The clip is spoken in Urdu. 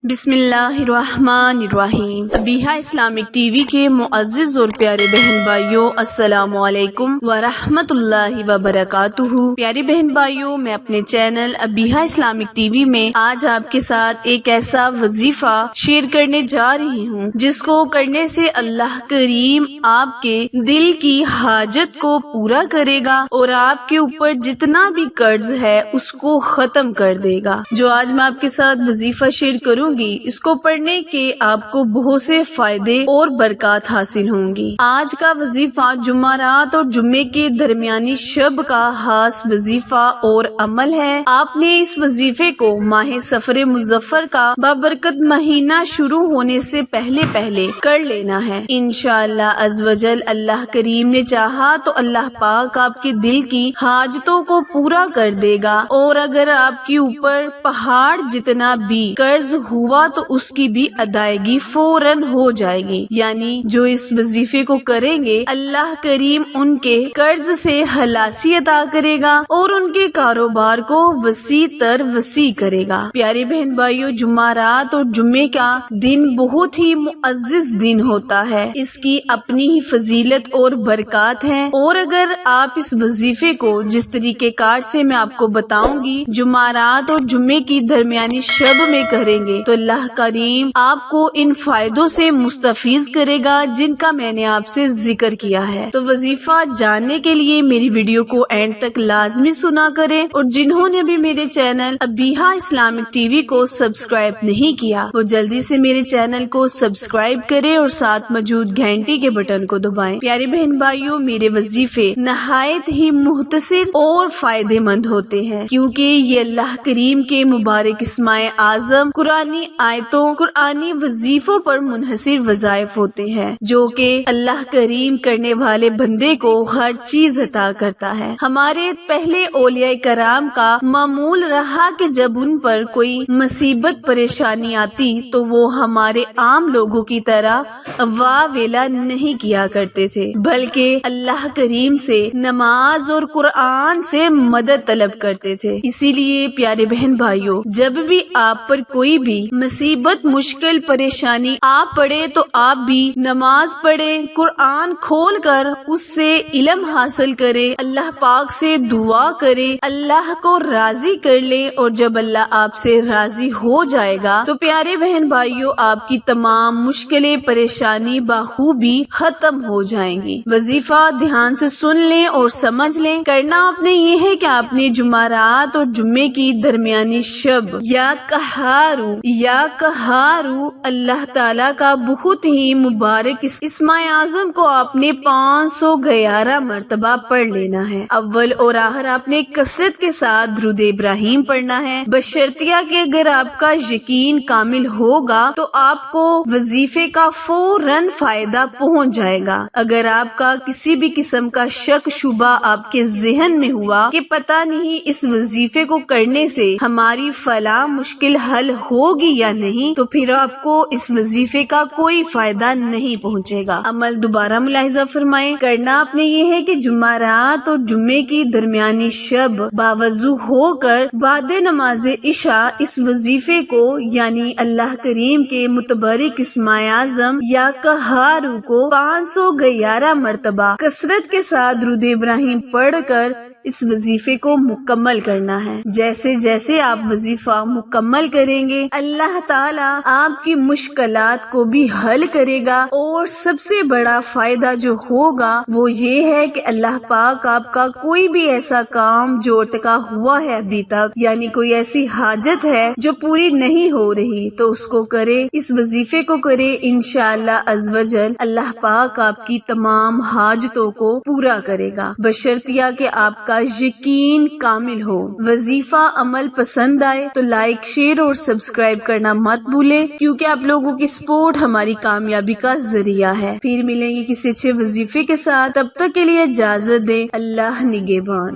بسم اللہ الرحمن الرحیم۔ ابیہا اسلامک ٹی وی کے معزز اور پیارے بہن بھائیوں، السلام علیکم ورحمۃ اللہ وبرکاتہ۔ پیارے بہن بھائیوں، میں اپنے channel Abiha Islamic T V میں آج آپ کے ساتھ ایک ایسا وظیفہ شیئر کرنے جا رہی ہوں جس کو کرنے سے اللہ کریم آپ کے دل کی حاجت کو پورا کرے گا اور آپ کے اوپر جتنا بھی قرض ہے اس کو ختم کر دے گا۔ جو آج میں آپ کے ساتھ وظیفہ شیئر کروں گی، اس کو پڑھنے کے آپ کو بہت سے فائدے اور برکات حاصل ہوں گی۔ آج کا وظیفہ جمعرات اور جمعے کے درمیانی شب کا خاص وظیفہ اور عمل ہے۔ آپ نے اس وظیفے کو ماہ سفر مظفر کا بابرکت مہینہ شروع ہونے سے پہلے کر لینا ہے۔ انشاءاللہ عز و جل اللہ کریم نے چاہا تو اللہ پاک آپ کے دل کی حاجتوں کو پورا کر دے گا، اور اگر آپ کے اوپر پہاڑ جتنا بھی قرض ہوا تو اس کی بھی ادائیگی فوراً ہو جائے گی۔ یعنی جو اس وظیفے کو کریں گے اللہ کریم ان کے قرض سے خلاصی عطا کرے گا اور ان کے کاروبار کو وسیع تر وسیع کرے گا۔ پیارے بہن بھائیوں، جمعرات اور جمعے کا دن بہت ہی معزز دن ہوتا ہے، اس کی اپنی ہی فضیلت اور برکات ہیں، اور اگر آپ اس وظیفے کو جس طریقے کار سے میں آپ کو بتاؤں گی جمعرات اور جمعے کی درمیانی شب میں کریں گے تو اللہ کریم آپ کو ان فائدوں سے مستفیض کرے گا جن کا میں نے آپ سے ذکر کیا ہے۔ تو وظیفہ جاننے کے لیے میری ویڈیو کو اینڈ تک لازمی سنا کریں، اور جنہوں نے بھی میرے channel Abiha Islamic T V کو سبسکرائب نہیں کیا وہ جلدی سے میرے چینل کو سبسکرائب کریں اور ساتھ موجود گھنٹی کے بٹن کو دبائیں۔ پیارے بہن بھائیوں، میرے وظیفے نہایت ہی مختصر اور فائدے مند ہوتے ہیں، کیونکہ یہ اللہ کریم کے مبارک اسماء اعظم قرآنی آیتوں قرآنی وظیفوں پر منحصر وظائف ہوتے ہیں، جو کہ اللہ کریم کرنے والے بندے کو ہر چیز عطا کرتا ہے۔ ہمارے پہلے اولیاء کرام کا معمول رہا کہ جب ان پر کوئی مصیبت پریشانی آتی تو وہ ہمارے عام لوگوں کی طرح واہ ویلا نہیں کیا کرتے تھے، بلکہ اللہ کریم سے نماز اور قرآن سے مدد طلب کرتے تھے۔ اسی لیے پیارے بہن بھائیوں، جب بھی آپ پر کوئی بھی مصیبت مشکل پریشانی آ پڑے تو آپ بھی نماز پڑھے، قرآن کھول کر اس سے علم حاصل کرے، اللہ پاک سے دعا کرے، اللہ کو راضی کر لے، اور جب اللہ آپ سے راضی ہو جائے گا تو پیارے بہن بھائیوں آپ کی تمام مشکلیں پریشانی بخوبی ختم ہو جائیں گی۔ وظیفہ دھیان سے سن لیں اور سمجھ لیں۔ کرنا آپ نے یہ ہے کہ آپ نے جمعرات اور جمعے کی درمیانی شب یا قہارو اللہ تعالیٰ کا بہت ہی مبارک اسماء اعظم کو آپ نے 511 مرتبہ پڑھ لینا ہے۔ اول اور آخر آپ نے کثرت کے ساتھ درود ابراہیم پڑھنا ہے، بشرطیہ کہ اگر آپ کا یقین کامل ہوگا تو آپ کو وظیفے کا فوراً فائدہ پہنچ جائے گا۔ اگر آپ کا کسی بھی قسم کا شک شبہ آپ کے ذہن میں ہوا کہ پتہ نہیں اس وظیفے کو کرنے سے ہماری فلاں مشکل حل ہوگی یا نہیں، تو پھر آپ کو اس وظیفے کا کوئی فائدہ نہیں پہنچے گا۔ عمل دوبارہ ملاحظہ فرمائیں۔ کرنا آپ نے یہ ہے کہ جمعرات اور جمعے کی درمیانی شب باوضو ہو کر بعد نماز عشاء اس وظیفے کو یعنی اللہ کریم کے متبرک اسماء اعظم یا قہارو کو 511 مرتبہ کثرت کے ساتھ درود ابراہیم پڑھ کر اس وظیفے کو مکمل کرنا ہے۔ جیسے جیسے آپ وظیفہ مکمل کریں گے اللہ تعالیٰ آپ کی مشکلات کو بھی حل کرے گا، اور سب سے بڑا فائدہ جو ہوگا وہ یہ ہے کہ اللہ پاک آپ کا کوئی بھی ایسا کام جو اٹکا ہوا ہے ابھی تک، یعنی کوئی ایسی حاجت ہے جو پوری نہیں ہو رہی، تو اس کو کرے، اس وظیفے کو کرے، انشاءاللہ عز و جل اللہ پاک آپ کی تمام حاجتوں کو پورا کرے گا، بشرطیہ کہ آپ کا یقین کامل ہو۔ وظیفہ عمل پسند آئے تو لائک، شیئر اور سبسکرائب کرنا مت بھولیں، کیونکہ آپ لوگوں کی سپورٹ ہماری کامیابی کا ذریعہ ہے۔ پھر ملیں گے کسی اچھے وظیفے کے ساتھ، تب تک کے لیے اجازت دیں۔ اللہ نگہبان۔